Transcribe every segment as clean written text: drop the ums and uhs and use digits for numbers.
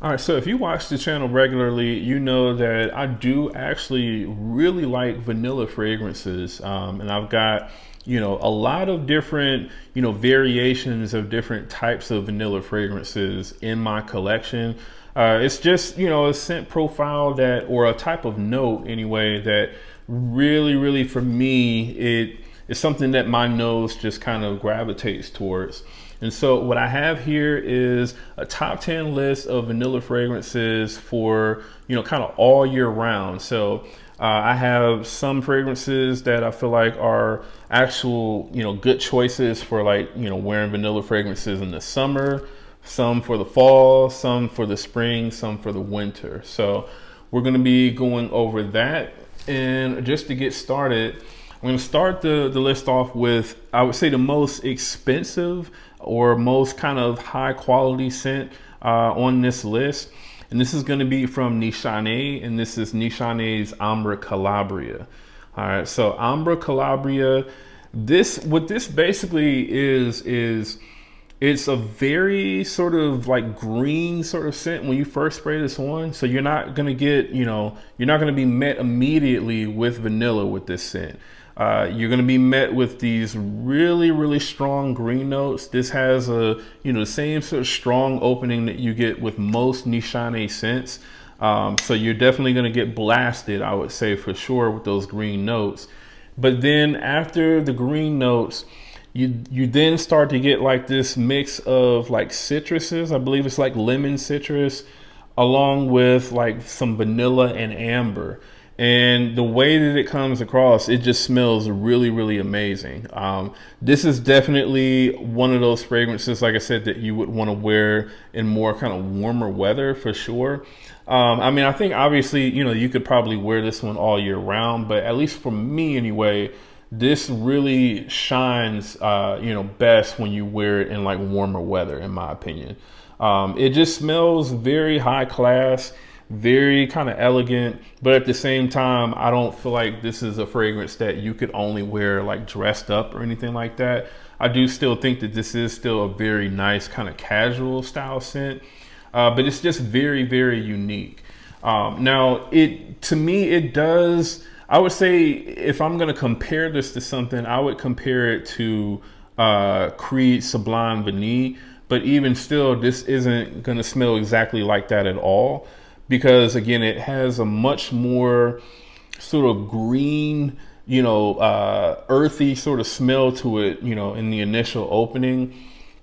All right, so if you watch the channel regularly, you know that I do actually really like vanilla fragrances. And I've got, a lot of different, variations of different types of vanilla fragrances in my collection. It's just, a scent profile that, or a type of note anyway, that really for me, it is something that my nose just kind of gravitates towards. And so what I have here is a top 10 list of vanilla fragrances for, kind of all year round. So I have some fragrances that I feel like are actual, good choices for like, wearing vanilla fragrances in the summer, some for the fall, some for the spring, some for the winter. So we're going to be going over that. And just to get started, I'm going to start the list off with, I would say, the most expensive or most kind of high quality scent on this list. And this is going to be from Nishane, and this is Nishane's Ambra Calabria. All right, so Ambra Calabria, what this basically is it's a very sort of like green sort of scent when you first spray this on. So you're not going to get, you're not going to be met immediately with vanilla with this scent. You're going to be met with these really strong green notes. This has the same sort of strong opening that you get with most Nishane scents. So you're definitely going to get blasted, I would say, for sure, with those green notes. But then after the green notes, you then start to get like this mix of like citruses. I believe it's like lemon citrus, along with like some vanilla and amber. And the way that it comes across, it just smells really amazing. This is definitely one of those fragrances, like I said, that you would want to wear in more kind of warmer weather for sure. I think obviously, you could probably wear this one all year round, but at least for me anyway, this really shines, best when you wear it in like warmer weather, in my opinion. It just smells very high class, very kind of elegant, but at the same time, I don't feel like this is a fragrance that you could only wear like dressed up or anything like that. I do still think that this is still a very nice kind of casual style scent, but it's just very unique. Now, to me, it does. I would say if I'm going to compare this to something, I would compare it to Creed Sublime Vanille. But even still, this isn't going to smell exactly like that at all, because again, it has a much more sort of green, earthy sort of smell to it, in the initial opening.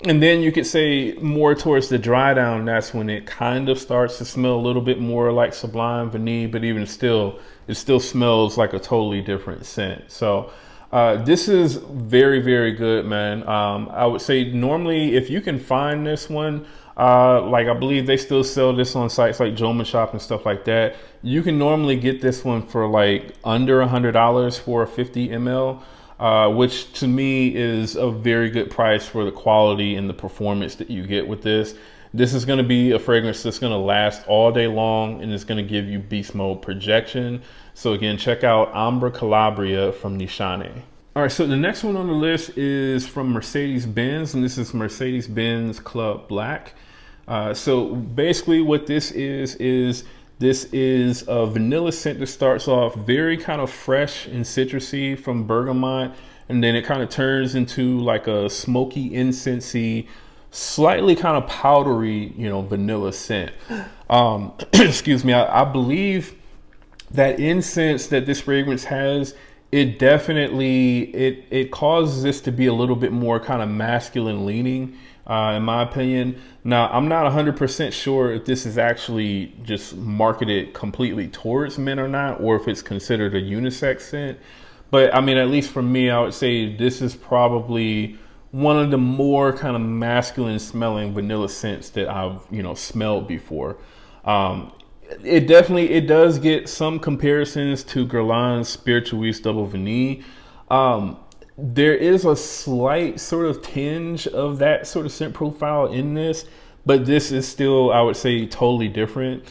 And then you could say more towards the dry down, that's when it kind of starts to smell a little bit more like Sublime Vanille, but even still, it still smells like a totally different scent. So this is very good, man. I would say normally if you can find this one, like I believe they still sell this on sites like Joma Shop and stuff like that. You can normally get this one for like under $100 for a 50 ml. Which to me is a very good price for the quality and the performance that you get with this. This is going to be a fragrance that's going to last all day long, and it's going to give you beast mode projection. So again, check out Ambra Calabria from Nishane. All right, so the next one on the list is from Mercedes-Benz, and this is Mercedes-Benz Club Black. So basically what this is this is a vanilla scent that starts off very kind of fresh and citrusy from bergamot, and then it kind of turns into like a smoky, incensey, slightly kind of powdery, vanilla scent. Excuse me. I believe that incense that this fragrance has, it definitely it causes this to be a little bit more kind of masculine leaning, in my opinion. Now, I'm not 100% sure if this is actually just marketed completely towards men or not, or if it's considered a unisex scent. But I mean, at least for me, I would say this is probably one of the more kind of masculine smelling vanilla scents that I've, smelled before. It does get some comparisons to Guerlain's Spirituiste Double Vanille. There is a slight sort of tinge of that sort of scent profile in this, but this is still, I would say, totally different.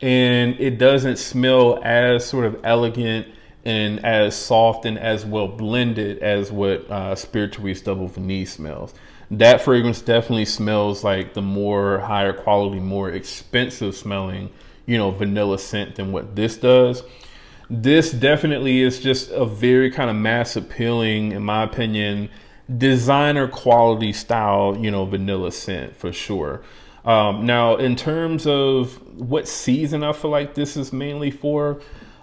And it doesn't smell as sort of elegant and as soft and as well blended as what Spirituiste Double Vanille smells. That fragrance definitely smells like the more higher quality, more expensive smelling, vanilla scent than what this does. This definitely is just a very kind of mass appealing, in my opinion, designer quality style, vanilla scent for sure. Now, in terms of what season I feel like this is mainly for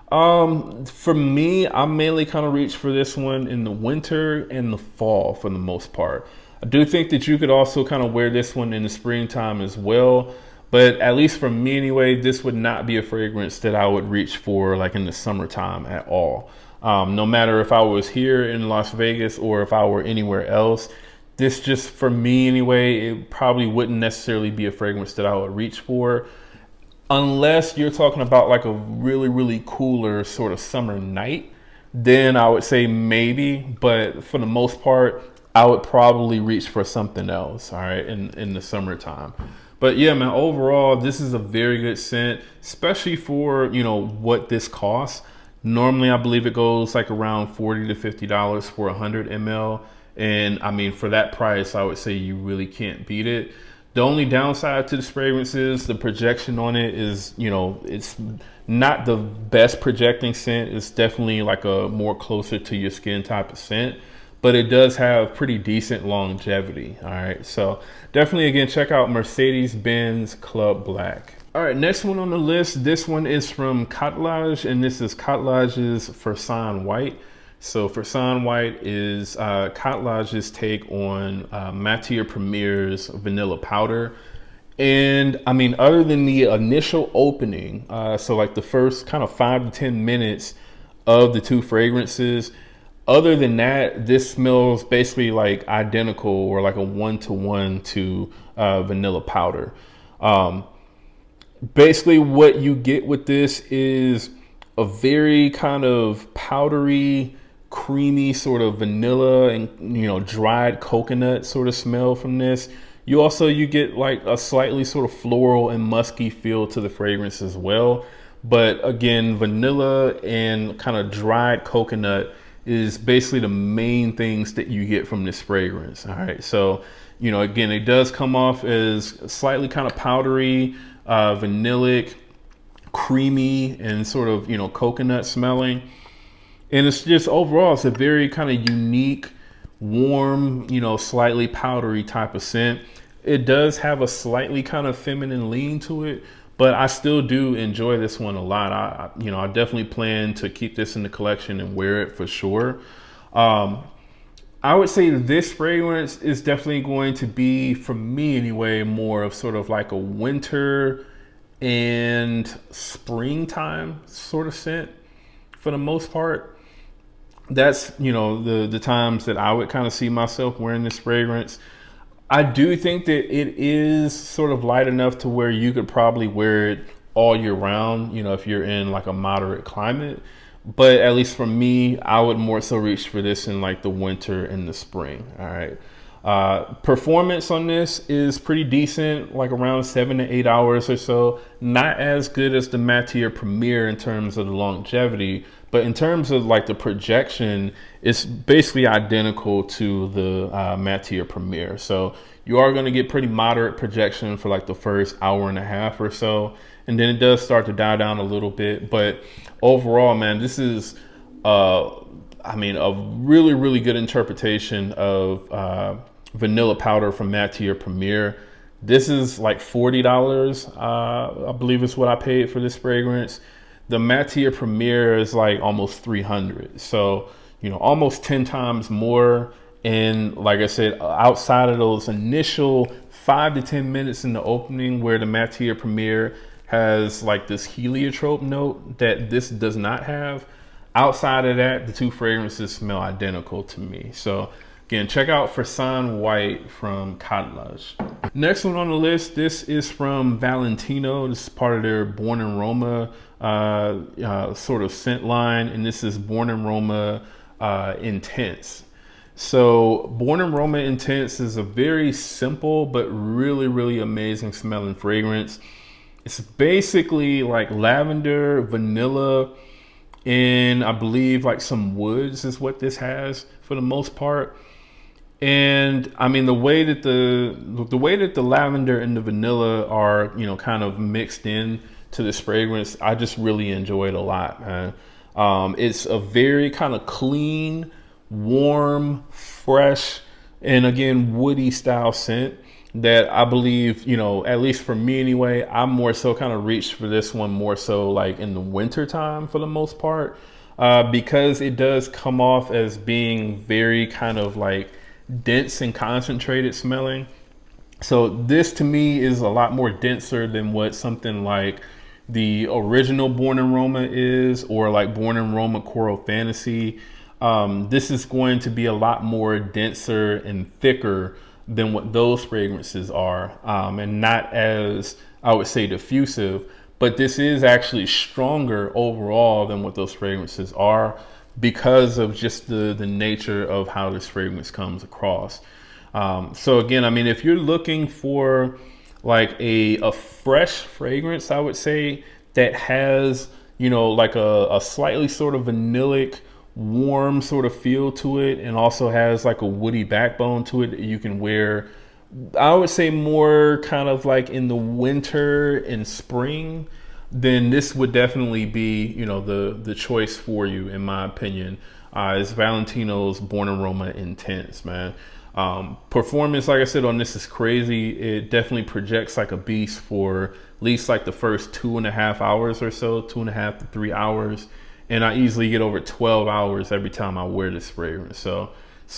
me, I mainly kind of reach for this one in the winter and the fall for the most part. I do think that you could also kind of wear this one in the springtime as well. But at least for me anyway, this would not be a fragrance that I would reach for like in the summertime at all. No matter if I was here in Las Vegas or if I were anywhere else, this just for me anyway, it probably wouldn't necessarily be a fragrance that I would reach for. Unless you're talking about like a really, really cooler sort of summer night, then I would say maybe. But for the most part, I would probably reach for something else, all right, in the summertime. But yeah, man, overall, this is a very good scent, especially for, what this costs. Normally, I believe it goes like around $40 to $50 for 100 ml. And I mean, for that price, I would say you really can't beat it. The only downside to this fragrance is the projection on it is, it's not the best projecting scent. It's definitely like a more closer to your skin type of scent, but it does have pretty decent longevity. All right. So definitely, again, check out Mercedes-Benz Club Black. All right. Next one on the list. This one is from Cottelage, and this is Cottelage's Fursan White. So Fursan White is Cottelage's take on Matière Premier's Vanilla Powder. And I mean, other than the initial opening, so like the first kind of 5 to 10 minutes of the two fragrances, other than that, this smells basically like identical or like a 1-to-1 to Vanilla Powder. Basically what you get with this is a very kind of powdery, creamy sort of vanilla and dried coconut sort of smell from this. You get like a slightly sort of floral and musky feel to the fragrance as well. But again, vanilla and kind of dried coconut is basically the main things that you get from this fragrance. All right. So, again, it does come off as slightly kind of powdery, vanillic, creamy, and sort of, coconut smelling. And it's just overall, it's a very kind of unique, warm, slightly powdery type of scent. It does have a slightly kind of feminine lean to it, but I still do enjoy this one a lot. I definitely plan to keep this in the collection and wear it for sure. I would say this fragrance is definitely going to be, for me anyway, more of sort of like a winter and springtime sort of scent for the most part. That's, the times that I would kind of see myself wearing this fragrance. I do think that it is sort of light enough to where you could probably wear it all year round, if you're in like a moderate climate. But at least for me, I would more so reach for this in like the winter and the spring. All right. Performance on this is pretty decent, like around 7 to 8 hours or so. Not as good as the Matière Premier in terms of the longevity, but in terms of like the projection, it's basically identical to the Matière Premier. So you are going to get pretty moderate projection for like the first hour and a half or so. And then it does start to die down a little bit. But overall, man, this is, a really, really good interpretation of Vanilla Powder from Matière Premier. This is like $40, I believe is what I paid for this fragrance. The Matière Premier is like almost $300. So, almost 10 times more. And like I said, outside of those initial 5 to 10 minutes in the opening where the Matière Premier has like this heliotrope note that this does not have, outside of that, the two fragrances smell identical to me. So again, check out Fursan White from Cottelage. Next one on the list, this is from Valentino. This is part of their Born in Roma sort of scent line, and this is Born in Roma Intense. So Born in Roma Intense is a very simple but really, really amazing smelling fragrance. It's basically like lavender, vanilla, and I believe like some woods is what this has for the most part. And I mean the lavender and the vanilla are, you know, kind of mixed in to this fragrance. I just really enjoy it a lot, man. It's a very kind of clean, warm, fresh, and again woody style scent that I believe, you know, at least for me anyway, I'm more so kind of reached for this one more so like in the winter time for the most part, because it does come off as being very kind of like dense and concentrated smelling. So this to me is a lot more denser than what something like the original Born in Roma is, or like Born in Roma Coral Fantasy. This is going to be a lot more denser and thicker than what those fragrances are, and not as, I would say, diffusive, but this is actually stronger overall than what those fragrances are because of just the nature of how this fragrance comes across. So again, I mean, if you're looking for like a fresh fragrance, I would say that has, you know, like a slightly sort of vanillic, warm sort of feel to it, and also has like a woody backbone to it that you can wear, I would say more kind of like in the winter and spring, then this would definitely be, you know, the choice for you, in my opinion. Is Valentino's Born in Roma Intense, man. Performance, like I said, on this is crazy. It definitely projects like a beast for at least like the first 2.5 hours or so, 2.5 to 3 hours. And I easily get over 12 hours every time I wear this fragrance. So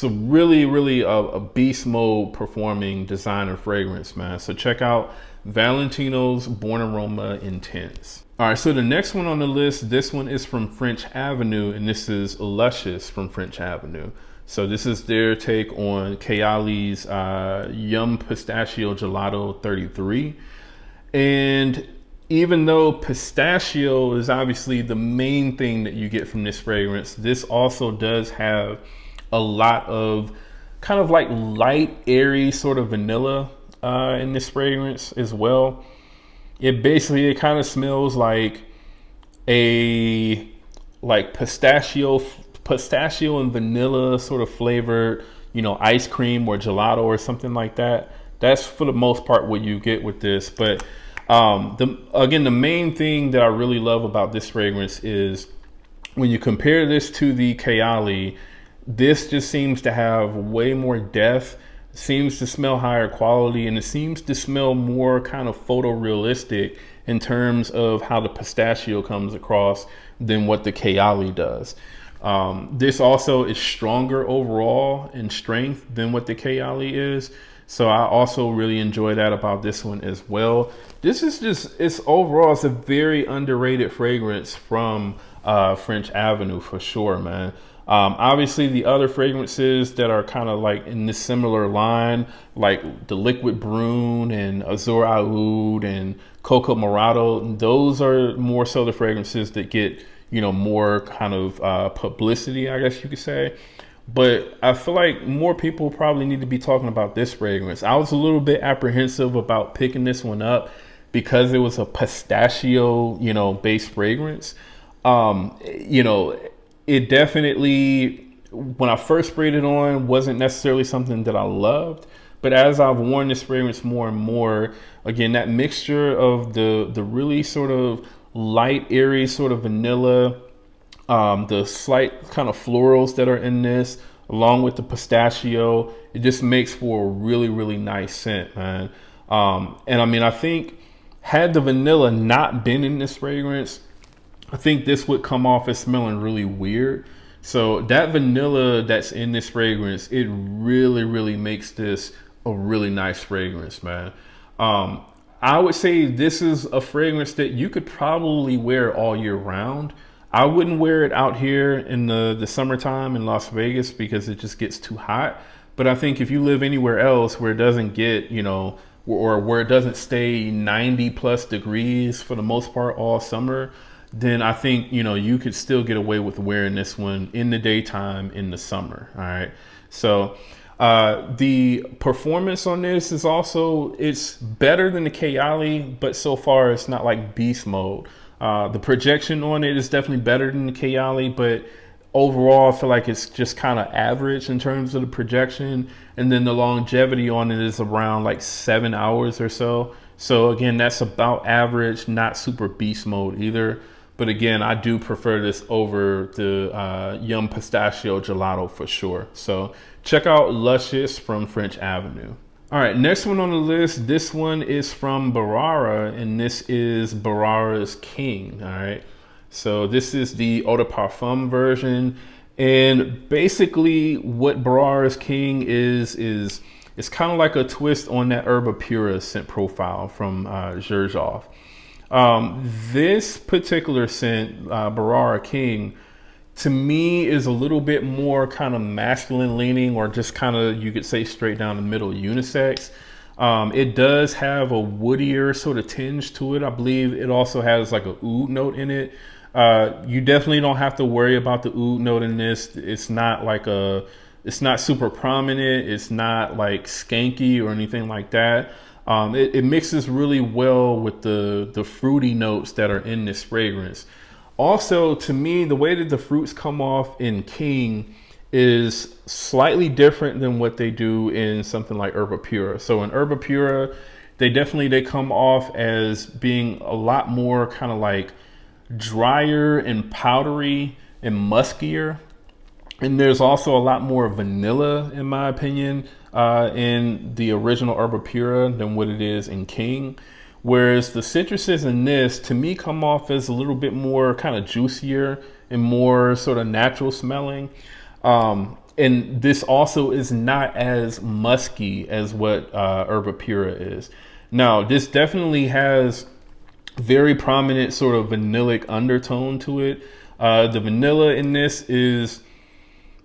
really, really a beast mode performing designer fragrance, man. So check out Valentino's Born in Roma Intense. All right, so the next one on the list, this one is from French Avenue, and this is Luscious from French Avenue. So this is their take on Kayali's Yum Pistachio Gelato 33. And even though pistachio is obviously the main thing that you get from this fragrance, this also does have a lot of kind of like light, airy sort of vanilla in this fragrance as well. It kind of smells like a pistachio and vanilla sort of flavored, you know, ice cream or gelato or something like that. That's for the most part what you get with this. But the main thing that I really love about this fragrance is when you compare this to the Kayali, this just seems to have way more depth, seems to smell higher quality, and it seems to smell more kind of photorealistic in terms of how the pistachio comes across than what the Kayali does. This also is stronger overall in strength than what the Kayali is. So I also really enjoy that about this one as well. This is just, it's a very underrated fragrance from French Avenue for sure, man. Obviously the other fragrances that are kind of like in this similar line, like the Liquid Brune and Azur Oud and Coco Morado, those are more so the fragrances that get, you know, more kind of publicity, I guess you could say. But I feel like more people probably need to be talking about this fragrance. I was a little bit apprehensive about picking this one up because it was a pistachio, you know, based fragrance. You know, it definitely, when I first sprayed it on, wasn't necessarily something that I loved. But as I've worn this fragrance more and more, again, that mixture of the really sort of light, airy sort of vanilla, the slight kind of florals that are in this, along with the pistachio, it just makes for a really, really nice scent, man. And I mean, I think had the vanilla not been in this fragrance, I think this would come off as smelling really weird. So that vanilla that's in this fragrance, it really, really makes this a really nice fragrance, man. I would say this is a fragrance that you could probably wear all year round. I wouldn't wear it out here in the summertime in Las Vegas because it just gets too hot. But I think if you live anywhere else where it doesn't get, you know, or where it doesn't stay 90 plus degrees for the most part all summer, then I think, you know, you could still get away with wearing this one in the daytime in the summer. All right. So the performance on this is also, it's better than the Kayali, but so far it's not like beast mode. The projection on it is definitely better than the Kayali, but overall, I feel like it's just kind of average in terms of the projection. And then the longevity on it is around like 7 hours or so. So again, that's about average, not super beast mode either. But again, I do prefer this over the Yum Pistachio Gelato for sure. So check out Luscious from French Avenue. All right, next one on the list. This one is from Barara, and this is Barara's King. All right, so this is the Eau de Parfum version. And basically what Barara's King is it's kind of like a twist on that Herba Pura scent profile from Xerjoff. This particular scent, Barara King, to me is a little bit more kind of masculine leaning, or just kind of, you could say, straight down the middle unisex. It does have a woodier sort of tinge to it. I believe it also has like a oud note in it. You definitely don't have to worry about the oud note in this. It's not super prominent. It's not like skanky or anything like that. It mixes really well with the fruity notes that are in this fragrance. Also, to me, the way that the fruits come off in King is slightly different than what they do in something like Herba Pura. So in Herba Pura, they come off as being a lot more kind of like drier and powdery and muskier. And there's also a lot more vanilla, in my opinion, in the original Herba Pura than what it is in King. Whereas the citruses in this, to me, come off as a little bit more kind of juicier and more sort of natural smelling. And this also is not as musky as what Herba Pura is. Now, this definitely has very prominent sort of vanillic undertone to it. The vanilla in this is,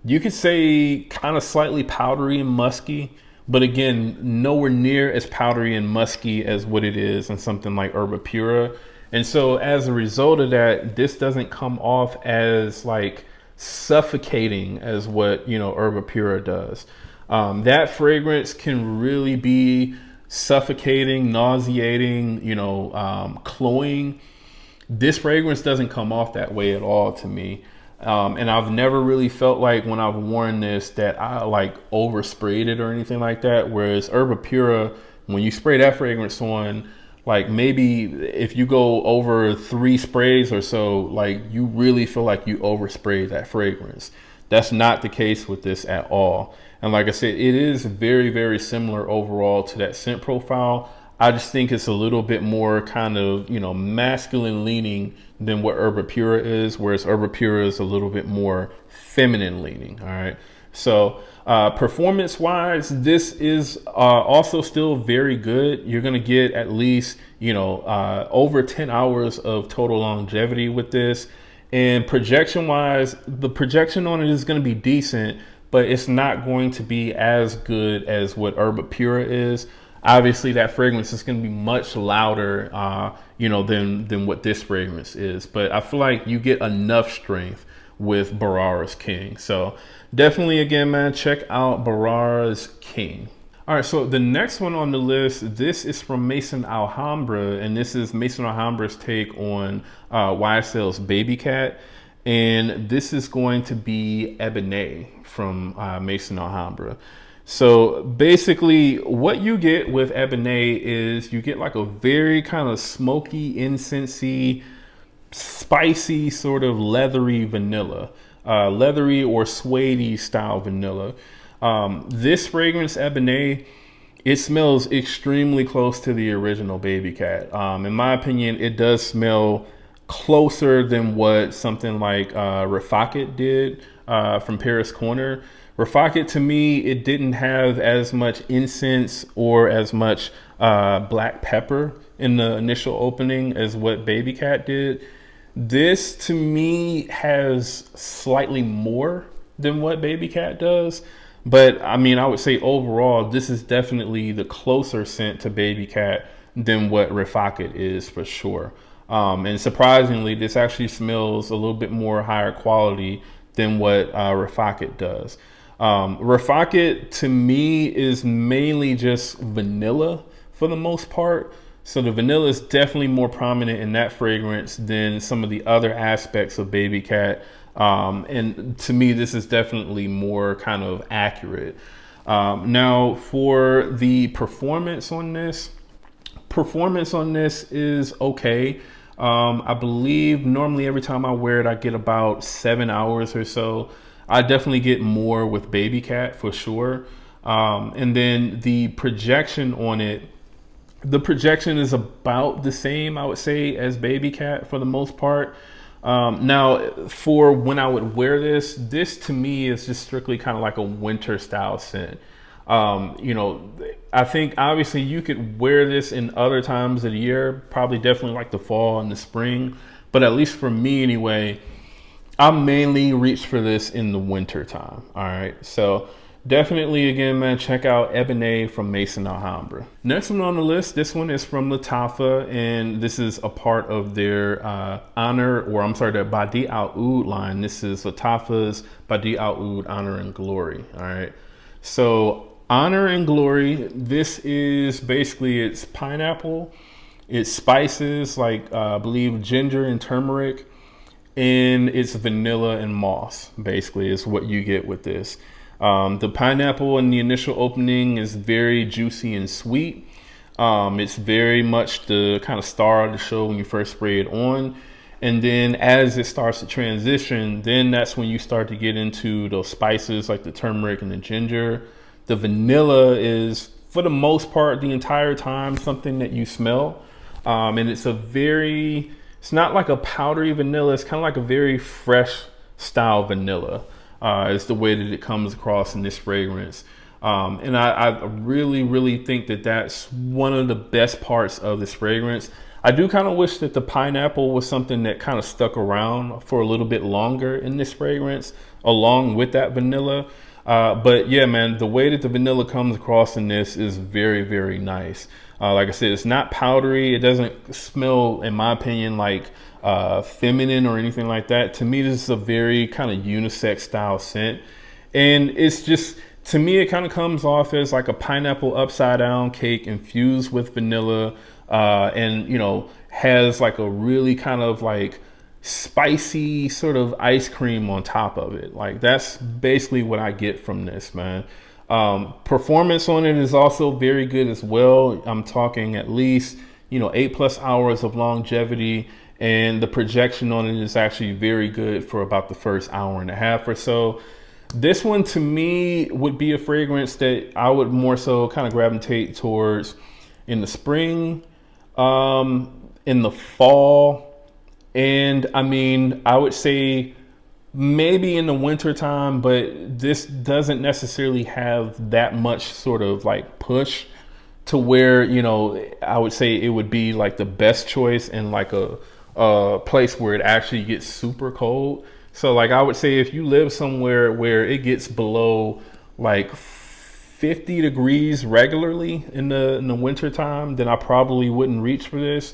you could say, kind of slightly powdery and musky, but again, nowhere near as powdery and musky as what it is in something like Herba Pura. And so as a result of that, this doesn't come off as like suffocating as what, Herba Pura does. That fragrance can really be suffocating, nauseating, cloying. This fragrance doesn't come off that way at all to me. And I've never really felt like when I've worn this that I like oversprayed it or anything like that. Whereas Herba Pura, when you spray that fragrance on, like maybe if you go over 3 sprays or so, like you really feel like you oversprayed that fragrance. That's not the case with this at all. And like I said, it is very, very similar overall to that scent profile. I just think it's a little bit more kind of, masculine leaning than what Herba Pura is, whereas Herba Pura is a little bit more feminine leaning. All right. So performance wise, this is also still very good. You're going to get at least, over 10 hours of total longevity with this. And projection wise, the projection on it is going to be decent, but it's not going to be as good as what Herba Pura is. Obviously, that fragrance is going to be much louder, than what this fragrance is. But I feel like you get enough strength with Barara's King. So definitely, again, man, check out Barara's King. All right, so the next one on the list, this is from Maison Alhambra, and this is Maison Alhambra's take on YSL's Baby Cat. And this is going to be Ebene from Maison Alhambra. So basically what you get with Ebene is you get like a very kind of smoky, incensey, spicy, sort of leathery vanilla, leathery or suede style vanilla. This fragrance, Ebene, it smells extremely close to the original Baby Cat. In my opinion, it does smell closer than what something like Rafaqat did from Paris Corner. Rafaqat, to me, it didn't have as much incense or as much black pepper in the initial opening as what Baby Cat did. This, to me, has slightly more than what Baby Cat does. But, I mean, I would say overall, this is definitely the closer scent to Baby Cat than what Rafaqat is for sure. And surprisingly, this actually smells a little bit more higher quality than what Rafaqat does. Rafaqat to me is mainly just vanilla for the most part. So the vanilla is definitely more prominent in that fragrance than some of the other aspects of Baby Cat. And to me, this is definitely more kind of accurate. Now, for the performance on this is okay. I believe normally every time I wear it, I get about 7 hours or so. I definitely get more with Baby Cat for sure. And then the projection on it, the projection is about the same, I would say, as Baby Cat for the most part. Now, for when I would wear this to me is just strictly kind of like a winter style scent. You know, I think obviously you could wear this in other times of the year, probably definitely like the fall and the spring. But at least for me anyway, I mainly reach for this in the winter time. All right. So definitely, again, man, check out Ebene from Maison Alhambra. Next one on the list, this one is from Lattafa, and this is a part of their their Badi Al Oud line. This is Lattafa's Badi Al Oud Honor and Glory. All right. So Honor and Glory, this is basically, it's pineapple, it's spices like I believe ginger and turmeric, and it's vanilla and moss, basically, is what you get with this. The pineapple in the initial opening is very juicy and sweet. It's very much the kind of star of the show when you first spray it on. And then as it starts to transition, then that's when you start to get into those spices like the turmeric and the ginger. The vanilla is, for the most part, the entire time something that you smell. And it's it's not like a powdery vanilla. It's kind of like a very fresh style vanilla. Is the way that it comes across in this fragrance. And I really, really think that that's one of the best parts of this fragrance. I do kind of wish that the pineapple was something that kind of stuck around for a little bit longer in this fragrance, along with that vanilla. But yeah, man, the way that the vanilla comes across in this is very, very nice. Like I said, it's not powdery. It doesn't smell, in my opinion, like feminine or anything like that. To me, this is a very kind of unisex style scent. And it's just, to me, it kind of comes off as like a pineapple upside down cake infused with vanilla, and, you know, has like a really kind of like spicy sort of ice cream on top of it. Like, that's basically what I get from this, man. Performance on it is also very good as well. I'm talking at least, 8+ hours of longevity, and the projection on it is actually very good for about the first hour and a half or so. This one to me would be a fragrance that I would more so kind of gravitate towards in the spring, in the fall, and I mean, I would say maybe in the winter time, but this doesn't necessarily have that much sort of like push to where, I would say it would be like the best choice in like a place where it actually gets super cold. So like I would say if you live somewhere where it gets below like 50 degrees regularly in the winter time, then I probably wouldn't reach for this.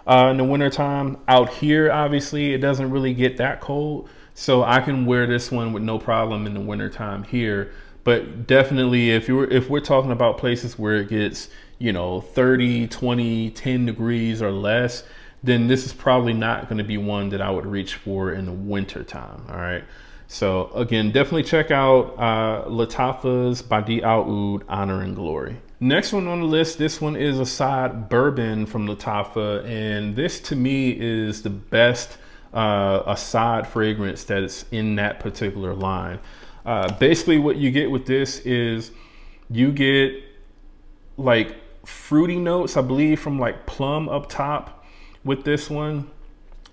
In the winter time out here, obviously it doesn't really get that cold. So I can wear this one with no problem in the wintertime here. But definitely if we're talking about places where it gets, 30, 20, 10 degrees or less, then this is probably not going to be one that I would reach for in the wintertime. All right. So again, definitely check out Lattafa's Badi Al Oud Honor and Glory. Next one on the list, this one is Asad Bourbon from Lattafa. And this to me is the best Asad fragrance that is in that particular line. Basically what you get with this is you get like fruity notes, I believe, from like plum up top with this one.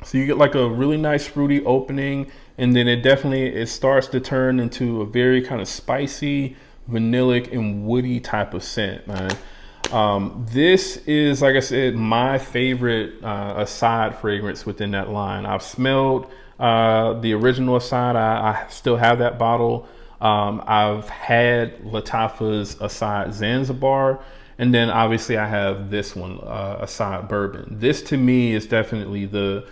So you get like a really nice fruity opening, and then it starts to turn into a very kind of spicy, vanillic and woody type of scent, man. This is, like I said, my favorite Asad fragrance within that line. I've smelled the original Asad. I still have that bottle. I've had Lattafa's Asad Zanzibar, and then obviously I have this one, Asad Bourbon. This to me is definitely the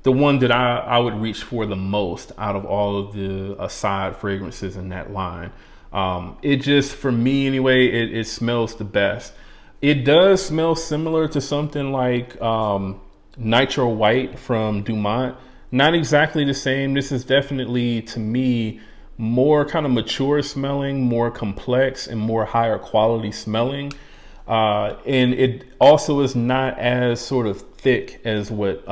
one that I would reach for the most out of all of the Asad fragrances in that line. It just, for me anyway, it smells the best. It does smell similar to something like Nitro White from Dumont. Not exactly the same. This is definitely, to me, more kind of mature smelling, more complex, and more higher quality smelling. And it also is not as sort of thick as what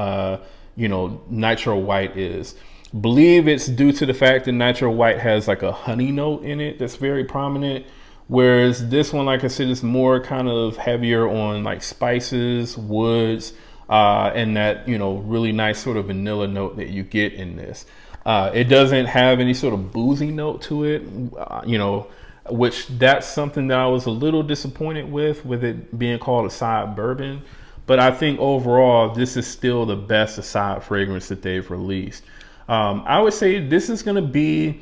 Nitro White is. Believe it's due to the fact that Nitro White has like a honey note in it that's very prominent, whereas this one, like I said, is more kind of heavier on like spices, woods, and that really nice sort of vanilla note that you get in this. It doesn't have any sort of boozy note to it, which that's something that I was a little disappointed with it being called Asad Bourbon. But I think overall, this is still the best Asad fragrance that they've released. I would say this is going to be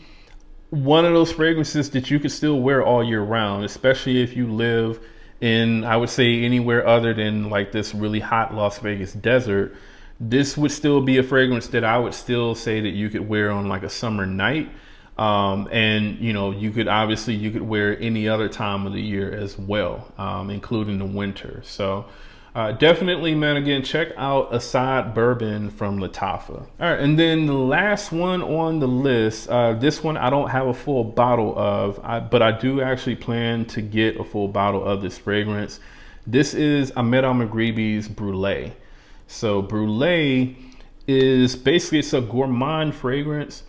one of those fragrances that you could still wear all year round, especially if you live in, I would say, anywhere other than like this really hot Las Vegas desert. This would still be a fragrance that I would still say that you could wear on like a summer night. And you could wear any other time of the year as well, including the winter. So definitely, man, again, check out Asad Bourbon from Lattafa. All right, and then the last one on the list, this one I don't have a full bottle of, but I do actually plan to get a full bottle of this fragrance. This is Ahmed Al-Maghribi's Brulee. So Brulee is basically, it's a gourmand fragrance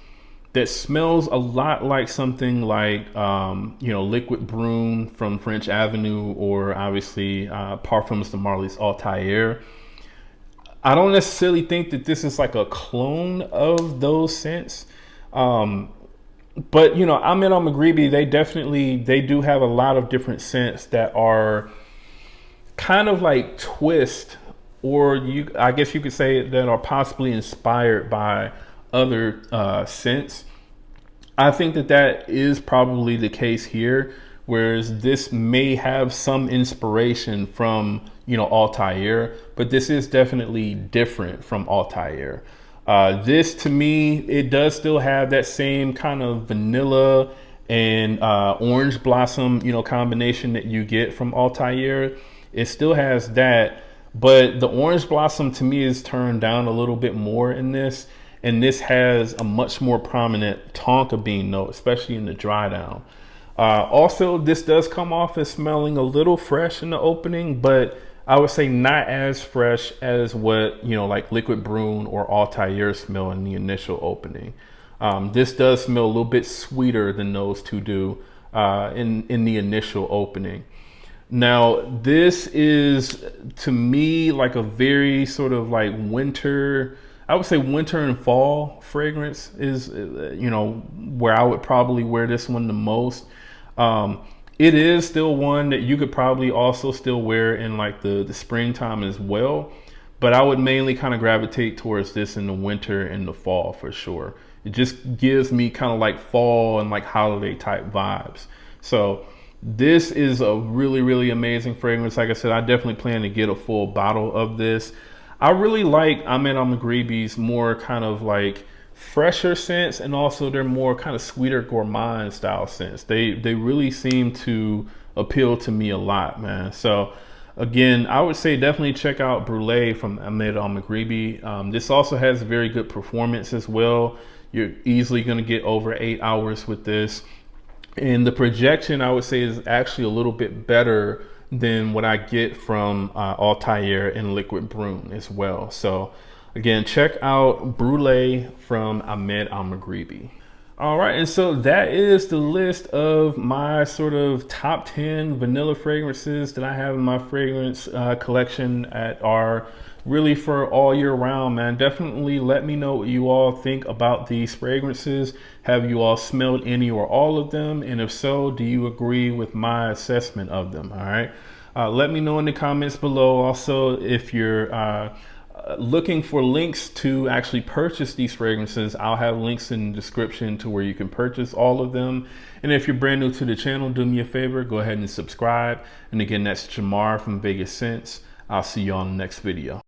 that smells a lot like something like, Liquid Brune from French Avenue, or obviously Parfums de Marly's Altair. I don't necessarily think that this is like a clone of those scents. But, Ahmed Al-Maghribi, they do have a lot of different scents that are kind of like twist, or I guess you could say that are possibly inspired by other scents. I think that is probably the case here, whereas this may have some inspiration from Altair, but this is definitely different from Altair. This, to me, it does still have that same kind of vanilla and orange blossom combination that you get from Altair. It still has that, but the orange blossom to me is turned down a little bit more in this. And this has a much more prominent tonka bean note, especially in the dry down. Also, this does come off as smelling a little fresh in the opening, but I would say not as fresh as what, like Liquid Brune or Altair smell in the initial opening. This does smell a little bit sweeter than those two do in the initial opening. Now, this is, to me, like a very sort of like winter, I would say winter and fall fragrance is, where I would probably wear this one the most. It is still one that you could probably also still wear in like the springtime as well. But I would mainly kind of gravitate towards this in the winter and the fall for sure. It just gives me kind of like fall and like holiday type vibes. So this is a really, really amazing fragrance. Like I said, I definitely plan to get a full bottle of this. I really like Ahmed Al-Maghribi's more kind of like fresher scents, and also their more kind of sweeter gourmand style scents. They really seem to appeal to me a lot, man. So again, I would say definitely check out Brulee from Ahmed Al-Maghribi. This also has very good performance as well. You're easily going to get over 8 hours with this. And the projection, I would say, is actually a little bit better than what I get from Altair and Liquid Brune as well. So again, check out Brulee from Ahmed Al-Maghribi. All right, and so that is the list of my sort of top 10 vanilla fragrances that I have in my fragrance collection that are really for all year round, man. Definitely let me know what you all think about these fragrances. Have you all smelled any or all of them? And if so, do you agree with my assessment of them? All right. Let me know in the comments below. Also, if you're looking for links to actually purchase these fragrances, I'll have links in the description to where you can purchase all of them. And if you're brand new to the channel, do me a favor, go ahead and subscribe. And again, that's Jamar from Vegas Scents. I'll see you on the next video.